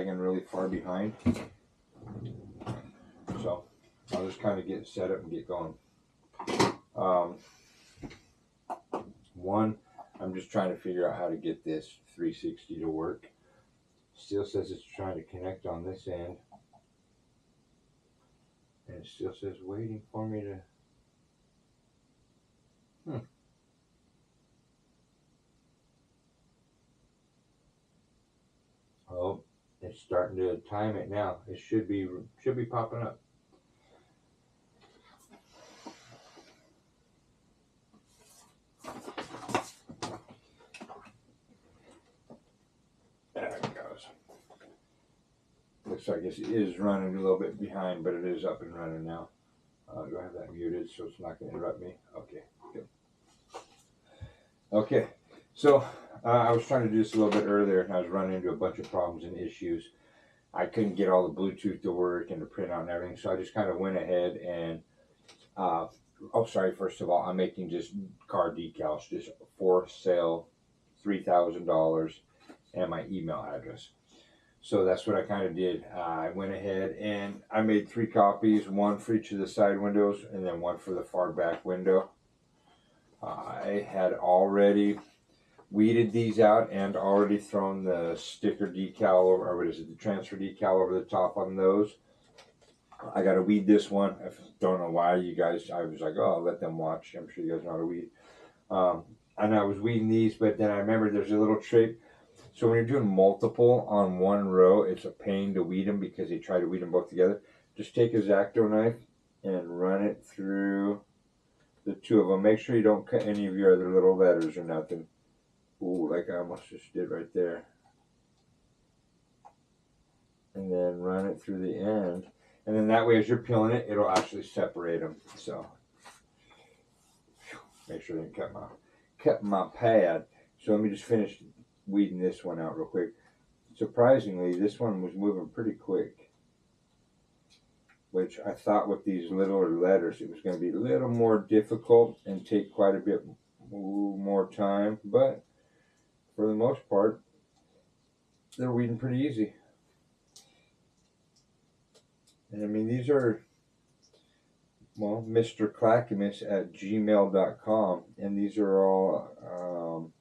lagging really far behind. So I'll just kind of get set up and get going. One, I'm just trying to figure out how to get this 360 to work. Still says it's trying to connect on this end. And it still says waiting for me to... Oh, it's starting to time it now. It should be popping up. There it goes. Looks like it is running a little bit behind, but it is up and running now. Do I have that muted so it's not going to interrupt me? Okay, good. Okay, so I was trying to do this a little bit earlier, and I was running into a bunch of problems and issues. I couldn't get all the Bluetooth to work and the printout and everything, so I just kind of went ahead and, first of all, I'm making just car decals, just for sale, $3,000, and my email address. So that's what I kind of did. I went ahead and I made 3 copies, one for each of the side windows and then one for the far back window. I had already weeded these out and already thrown the sticker decal over, or what is it, the transfer decal over the top on those. I got to weed this one. I don't know why you guys, I was like, oh, I'll let them watch. I'm sure you guys know how to weed. And I was weeding these, but then I remembered there's a little trick. So when you're doing multiple on one row, it's a pain to weed them because they try to weed them both together. Just take a X-Acto knife and run it through the 2 of them. Make sure you don't cut any of your other little letters or nothing. Ooh, like I almost just did right there. And then run it through the end. And then that way, as you're peeling it, it'll actually separate them. So make sure I didn't cut my pad. So let me just finish weeding this one out real quick. Surprisingly, this one was moving pretty quick, which I thought with these littler letters it was going to be a little more difficult and take quite a bit more time, but for the most part they're weeding pretty easy. And I mean, these are, well, Mr. Clackamas@gmail.com, and these are all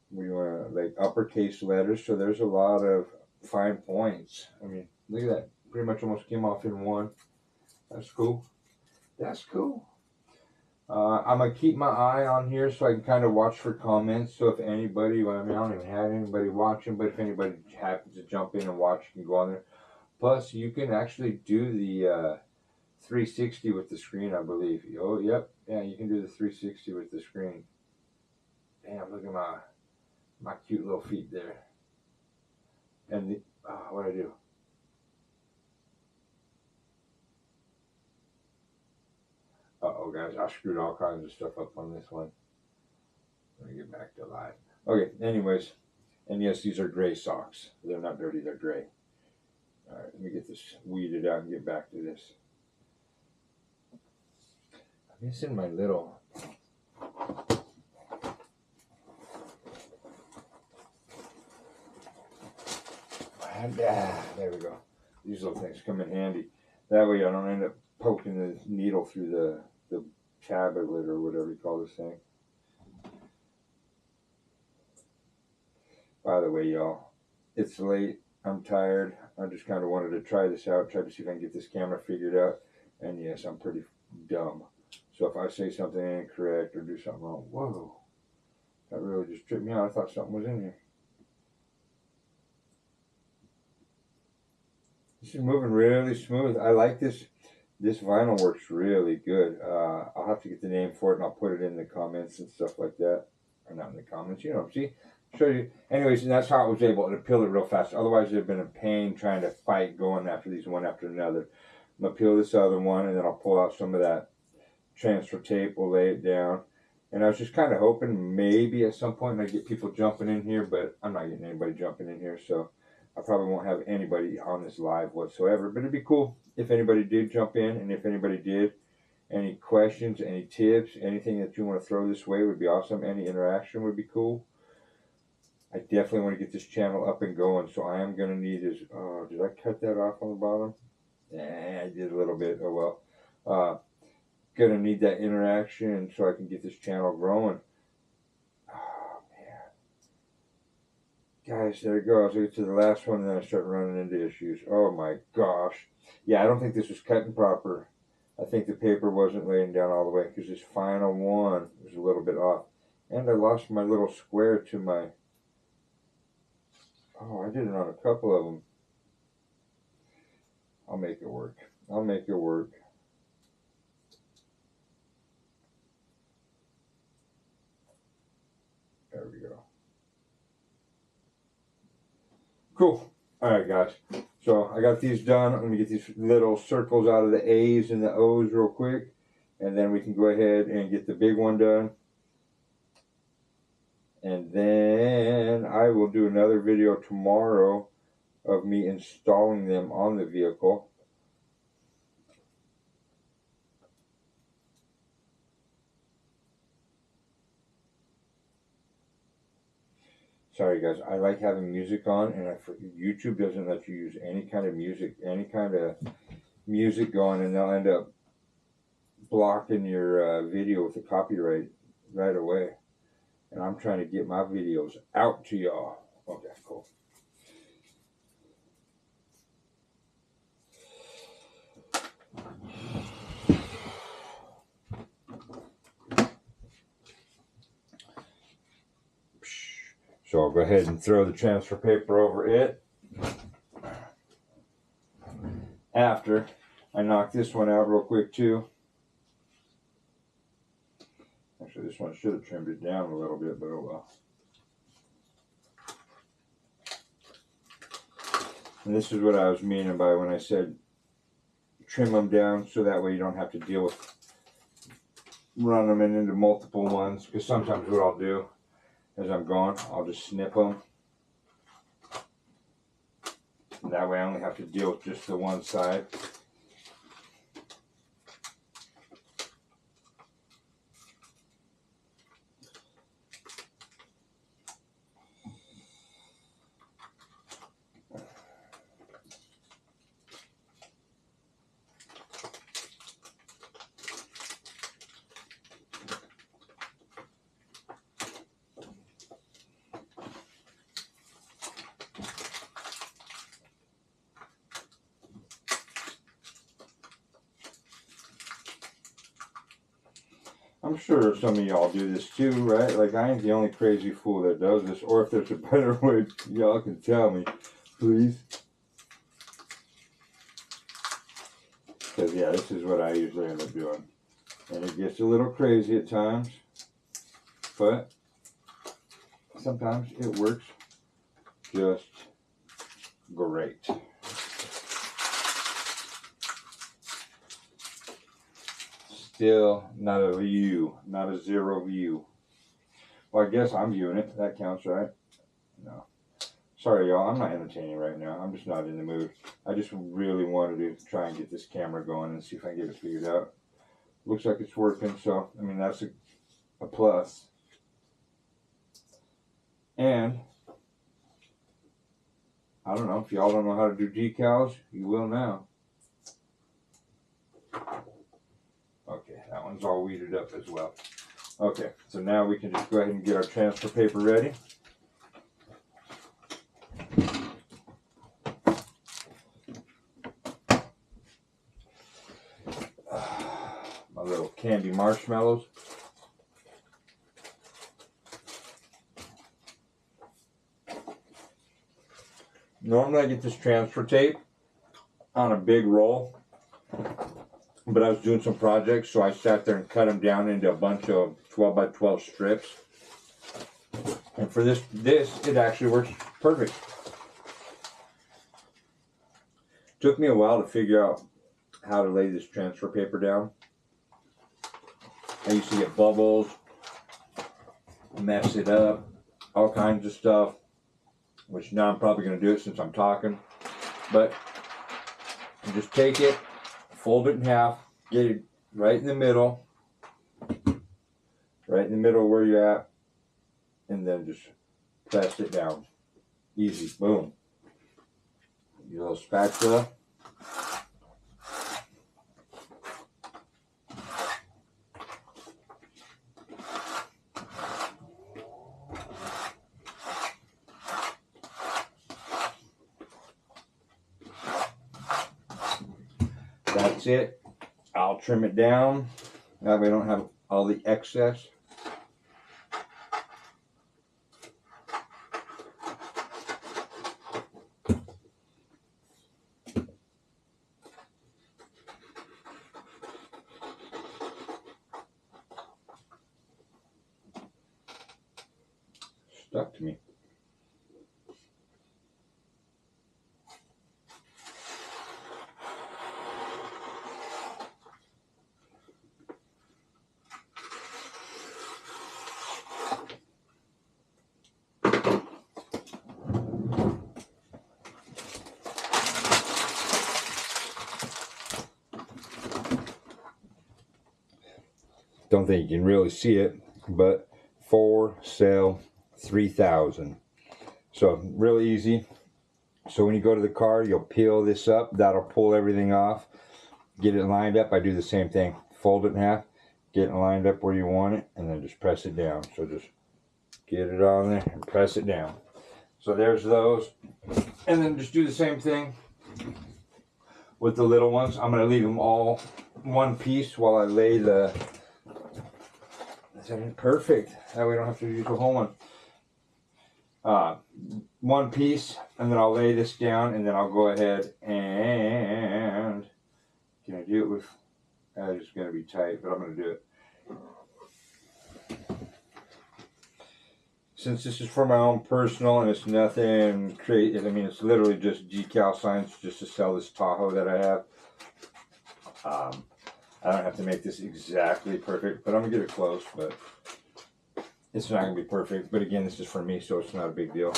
we want like uppercase letters, so there's a lot of fine points. I mean, look at that, pretty much almost came off in one. That's cool. That's cool. I'm gonna keep my eye on here so I can kind of watch for comments. So if anybody, well, I mean, I don't even have anybody watching, but if anybody happens to jump in and watch, you can go on there. Plus, you can actually do the 360 with the screen, I believe. Oh, yep, yeah, you can do the 360 with the screen. Damn, look at my cute little feet there. And the, what'd I do? Uh-oh, guys, I screwed all kinds of stuff up on this one. Let me get back to live. Okay, anyways, and yes, these are gray socks. They're not dirty, they're gray. All right, let me get this weeded out and get back to this. I'm missing my little... there we go. These little things come in handy. That way I don't end up poking the needle through the tablet or whatever you call this thing. By the way, y'all, it's late. I'm tired. I just kind of wanted to try this out, try to see if I can get this camera figured out. And yes, I'm pretty dumb. So if I say something incorrect or do something wrong, whoa, that really just tripped me out. I thought something was in here. This is moving really smooth. I like this. This vinyl works really good. I'll have to get the name for it and I'll put it in the comments and stuff like that. Or not in the comments, you know, see? Show you. Anyways, and that's how I was able to peel it real fast. Otherwise, it'd have been a pain trying to fight going after these one after another. I'm going to peel this other one and then I'll pull out some of that transfer tape. We'll lay it down. And I was just kind of hoping maybe at some point I'd get people jumping in here, but I'm not getting anybody jumping in here, so I probably won't have anybody on this live whatsoever. But it'd be cool if anybody did jump in, and if anybody did, any questions, any tips, anything that you want to throw this way would be awesome. Any interaction would be cool. I definitely want to get this channel up and going, so I am going to need is, did I cut that off on the bottom? Yeah, I did a little bit, oh well. Going to need that interaction so I can get this channel growing. Oh, man. Guys, there it goes. I get to the last one, and then I start running into issues. Oh, my gosh. Yeah, I don't think this was cutting proper. I think the paper wasn't laying down all the way, because this final one was a little bit off. And I lost my little square to my... Oh, I did it on a couple of them. I'll make it work. I'll make it work. There we go. Cool. Alright, guys. So I got these done. I'm going to get these little circles out of the A's and the O's real quick. And then we can go ahead and get the big one done. And then I will do another video tomorrow of me installing them on the vehicle. Sorry guys, I like having music on, and YouTube doesn't let you use any kind of music going, and they'll end up blocking your video with the copyright right away. And I'm trying to get my videos out to y'all. Okay, cool. So I'll go ahead and throw the transfer paper over it. After I knock this one out real quick too. Actually, this one should have trimmed it down a little bit, but oh well. And this is what I was meaning by when I said trim them down, so that way you don't have to deal with running them into multiple ones. Because sometimes what I'll do as I'm going, I'll just snip them. And that way I only have to deal with just the one side. I'm sure some of y'all do this too, right? Like, I ain't the only crazy fool that does this. Or if there's a better way, y'all can tell me, please. Because, yeah, this is what I usually end up doing. And it gets a little crazy at times. But sometimes it works just great. Still not a view, not a zero view. Well, I guess I'm viewing it. That counts, right? No. Sorry, y'all. I'm not entertaining right now. I'm just not in the mood. I just really wanted to try and get this camera going and see if I can get it figured out. Looks like it's working, so, I mean, that's a plus. And, I don't know. If y'all don't know how to do decals, you will now. Okay, that one's all weeded up as well. Okay, so now we can just go ahead and get our transfer paper ready. My little candy marshmallows. Normally I get this transfer tape on a big roll. But I was doing some projects, so I sat there and cut them down into a bunch of 12 by 12 strips. And for this it actually works perfect. Took me a while to figure out how to lay this transfer paper down. I used to get bubbles, mess it up, all kinds of stuff, which now I'm probably going to do it since I'm talking. But you just take it, fold it in half, get it right in the middle where you're at, and then just press it down. Easy, boom. Your little spatula. That's it. I'll trim it down. That way I don't have all the excess. Stuck to me. Don't think you can really see it, but for sale 3,000. So really easy. So when you go to the car, you'll peel this up. That'll pull everything off. Get it lined up. I do the same thing. Fold it in half. Get it lined up where you want it, and then just press it down. So just get it on there and press it down. So there's those. And then just do the same thing with the little ones. I'm going to leave them all one piece while I lay the... Perfect. That way I don't have to use the whole one. One piece, and then I'll lay this down, and then I'll go ahead and... Can I do it with... It's going to be tight, but I'm going to do it. Since this is for my own personal, and it's nothing crazy, I mean, it's literally just decal signs just to sell this Tahoe that I have. I don't have to make this exactly perfect, but I'm going to get it close, but it's not going to be perfect. But again, this is for me, so it's not a big deal.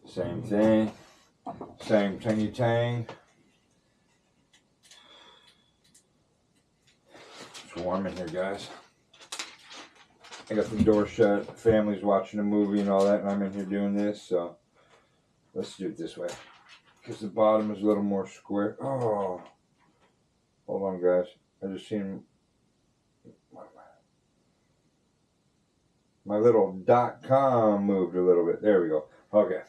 Same thing. Same tingy tang. It's warm in here, guys. I got the door shut, family's watching a movie and all that, and I'm in here doing this, so let's do it this way. Because the bottom is a little more square. Oh, hold on, guys. I just seen my little .com moved a little bit. There we go. Okay.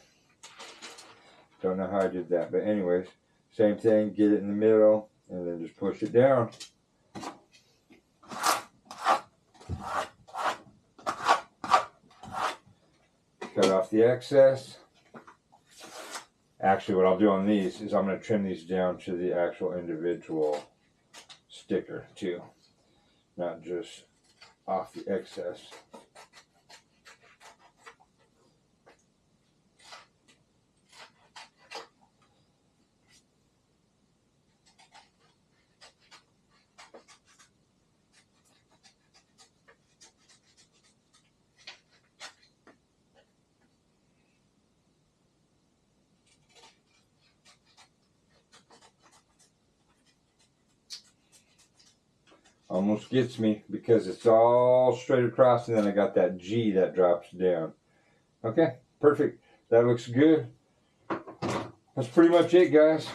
Don't know how I did that, but anyways, same thing. Get it in the middle, and then just push it down. Cut off the excess. Actually, what I'll do on these is I'm going to trim these down to the actual individual sticker too, not just off the excess. Almost gets me because it's all straight across, and then I got that G that drops down. Okay, perfect. That looks good. That's pretty much it, guys.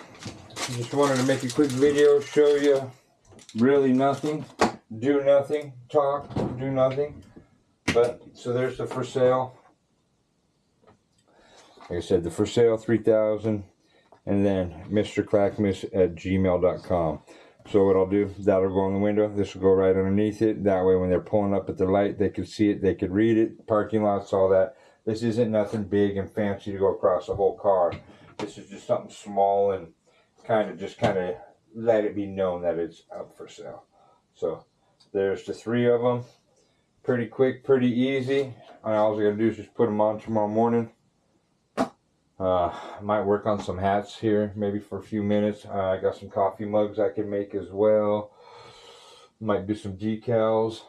Just wanted to make a quick video, show you really nothing, do nothing, talk, do nothing. But so there's the for sale. Like I said, the for sale 3,000, and then mrclackmas@gmail.com. So what I'll do, that'll go on the window. This will go right underneath it. That way when they're pulling up at the light, they could see it, they could read it. Parking lots, all that. This isn't nothing big and fancy to go across the whole car. This is just something small and kind of let it be known that it's up for sale. So there's the 3 of them. Pretty quick, pretty easy. All I gotta do is just put them on tomorrow morning. I might work on some hats here, maybe for a few minutes. I got some coffee mugs I can make as well. Might do some decals.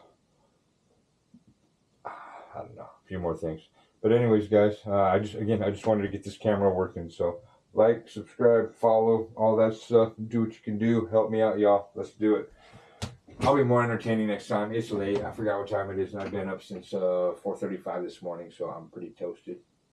I don't know, a few more things. But anyways, guys, I just wanted to get this camera working. So Like, subscribe, follow, all that stuff. Do what you can do. Help me out, y'all. Let's do it. I'll be more entertaining next time. It's late. I forgot what time it is, and I've been up since 4:35 this morning, so I'm pretty toasted.